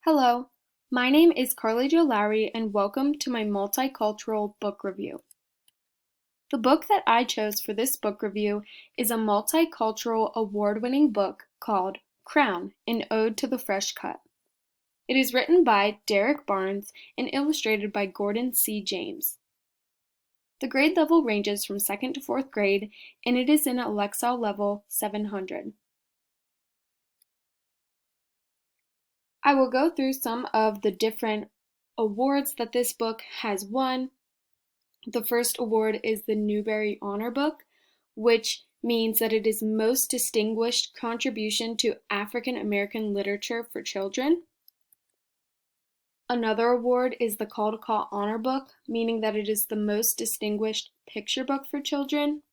Hello, my name is Carly Jo Lowry and welcome to my Multicultural book review. The book that I chose for this book review is a Multicultural award-winning book called Crown, an Ode to the Fresh Cut. It is written by Derek Barnes and illustrated by Gordon C. James. The grade level ranges from 2nd to 4th grade and it is in a Lexile level 700. I will go through some of the different awards that this book has won. The first award is the Newbery Honor Book, which means that it is most distinguished contribution to African American literature for children. Another award is the Caldecott Honor Book, meaning that it is the most distinguished picture book for children.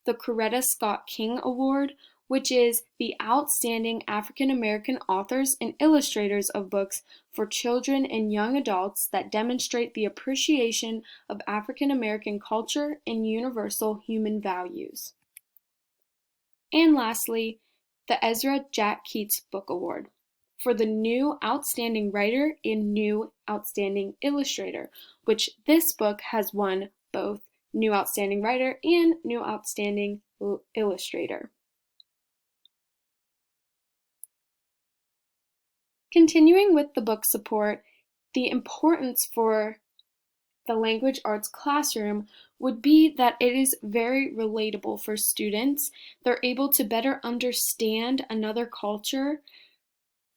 The Coretta Scott King Award, which is the outstanding African American authors and illustrators of books for children and young adults that demonstrate the appreciation of African American culture and universal human values. And lastly, the Ezra Jack Keats Book Award for the New Outstanding Writer and New Outstanding Illustrator, which this book has won both New Outstanding Writer and New Outstanding Illustrator. Continuing with the book support, the importance for the language arts classroom would be that it is very relatable for students. They're able to better understand another culture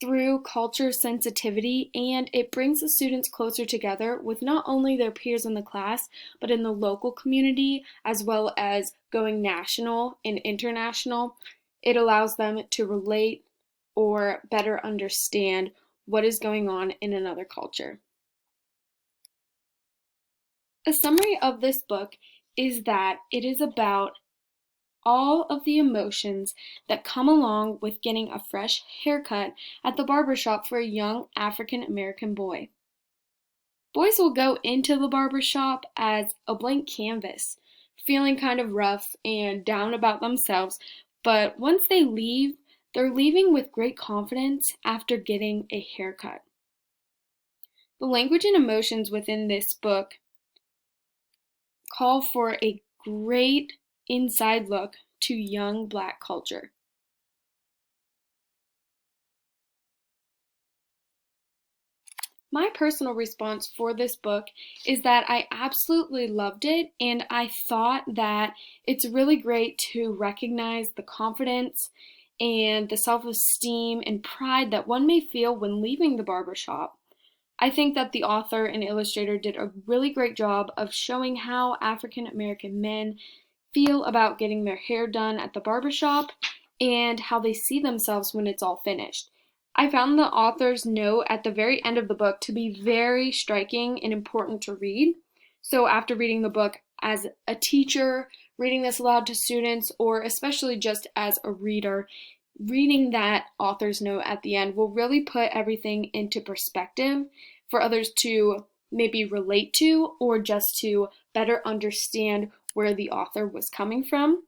through culture sensitivity, and it brings the students closer together with not only their peers in the class, but in the local community, as well as going national and international. It allows them to relate or better understand what is going on in another culture. A summary of this book is that it is about all of the emotions that come along with getting a fresh haircut at the barbershop for a young African American boy. Boys will go into the barbershop as a blank canvas, feeling kind of rough and down about themselves, but once they leave, they're leaving with great confidence after getting a haircut. The language and emotions within this book call for a great inside look to young Black culture. My personal response for this book is that I absolutely loved it, and I thought that it's really great to recognize the confidence and the self-esteem and pride that one may feel when leaving the barbershop. I think that the author and illustrator did a really great job of showing how African American men feel about getting their hair done at the barbershop and how they see themselves when it's all finished. I found the author's note at the very end of the book to be very striking and important to read. So after reading the book as a teacher, reading this aloud to students, or especially just as a reader, reading that author's note at the end will really put everything into perspective for others to maybe relate to or just to better understand where the author was coming from.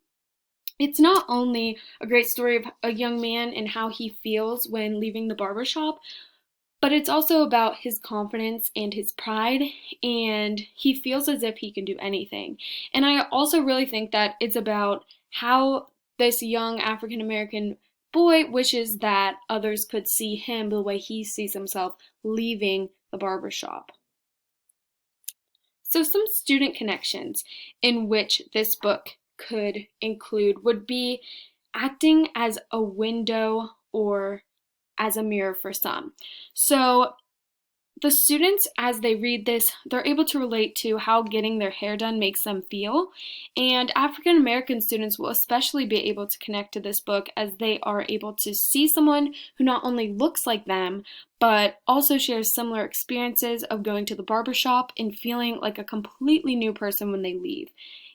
It's not only a great story of a young man and how he feels when leaving the barbershop, but it's also about his confidence and his pride, and he feels as if he can do anything. And I also really think that it's about how this young African American boy wishes that others could see him the way he sees himself leaving the barbershop. So some student connections in which this book could include would be acting as a window or as a mirror for some. So the students, as they read this, they're able to relate to how getting their hair done makes them feel. And African American students will especially be able to connect to this book as they are able to see someone who not only looks like them, but also shares similar experiences of going to the barbershop and feeling like a completely new person when they leave.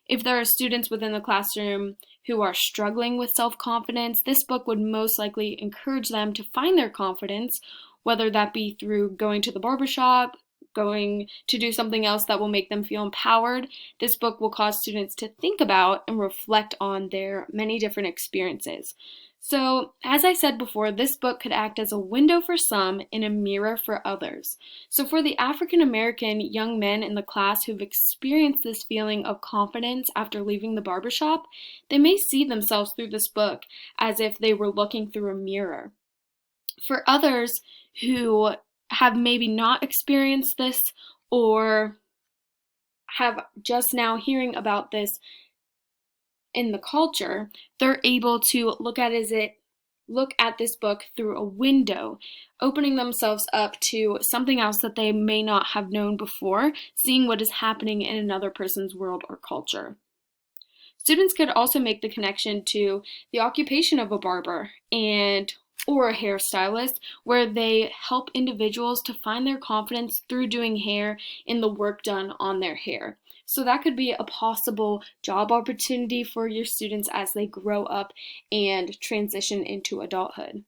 If there are students within the classroom who are struggling with self-confidence, this book would most likely encourage them to find their confidence, whether that be through going to the barbershop, going to do something else that will make them feel empowered. This book will cause students to think about and reflect on their many different experiences. So, as I said before, this book could act as a window for some and a mirror for others. So, for the African American young men in the class who've experienced this feeling of confidence after leaving the barbershop, they may see themselves through this book as if they were looking through a mirror. For others who have maybe not experienced this or have just now hearing about this in the culture, they're able to look at this book through a window, opening themselves up to something else that they may not have known before, seeing what is happening in another person's world or culture. Students could also make the connection to the occupation of a barber and or a hairstylist, where they help individuals to find their confidence through doing hair and the work done on their hair. So that could be a possible job opportunity for your students as they grow up and transition into adulthood.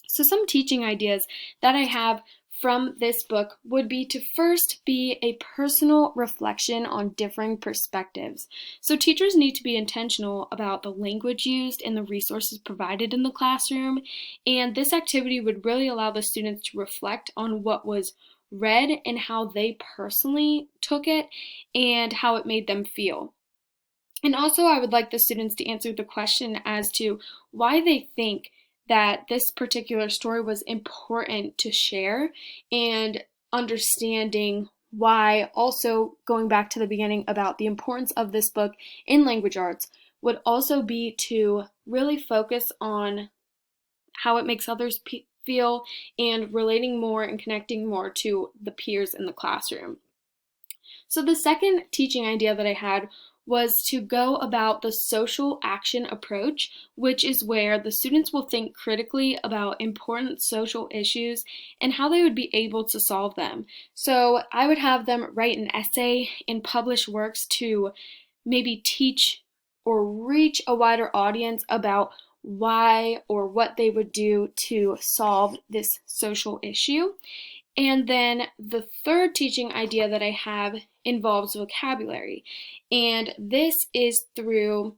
So some teaching ideas that I have from this book would be to first be a personal reflection on differing perspectives. So teachers need to be intentional about the language used and the resources provided in the classroom, and this activity would really allow the students to reflect on what was read and how they personally took it and how it made them feel. And also, I would like the students to answer the question as to why they think that this particular story was important to share, and understanding why, also going back to the beginning about the importance of this book in language arts, would also be to really focus on how it makes others feel and relating more and connecting more to the peers in the classroom. So the second teaching idea that I had was to go about the social action approach, which is where the students will think critically about important social issues and how they would be able to solve them. So I would have them write an essay and publish works to maybe teach or reach a wider audience about why or what they would do to solve this social issue. And then the third teaching idea that I have involves vocabulary, and this is through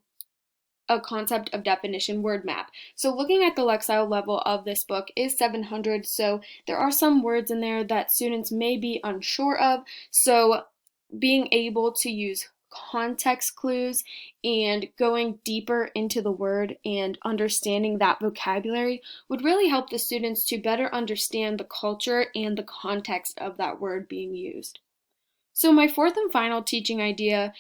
a concept of definition word map. So looking at the lexile level of this book is 700, so there are some words in there that students may be unsure of, so being able to use context clues and going deeper into the word and understanding that vocabulary would really help the students to better understand the culture and the context of that word being used. So my fourth and final teaching idea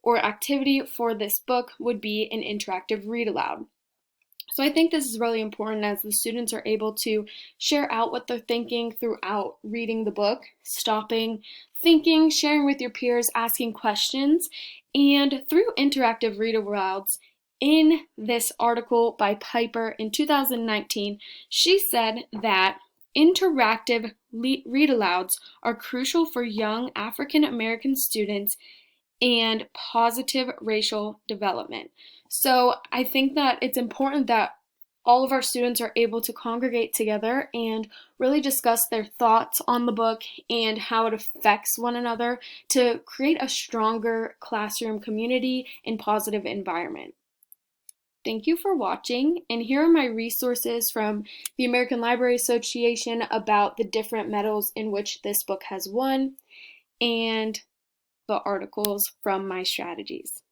or activity for this book would be an interactive read aloud. So I think this is really important as the students are able to share out what they're thinking throughout reading the book, stopping, thinking, sharing with your peers, asking questions, and through interactive read-alouds. In this article by Piper in 2019, she said that interactive read-alouds are crucial for young African American students and positive racial development. So I think that it's important that all of our students are able to congregate together and really discuss their thoughts on the book and how it affects one another to create a stronger classroom community and positive environment. Thank you for watching, and here are my resources from the American Library Association about the different medals in which this book has won, and the articles from my strategies.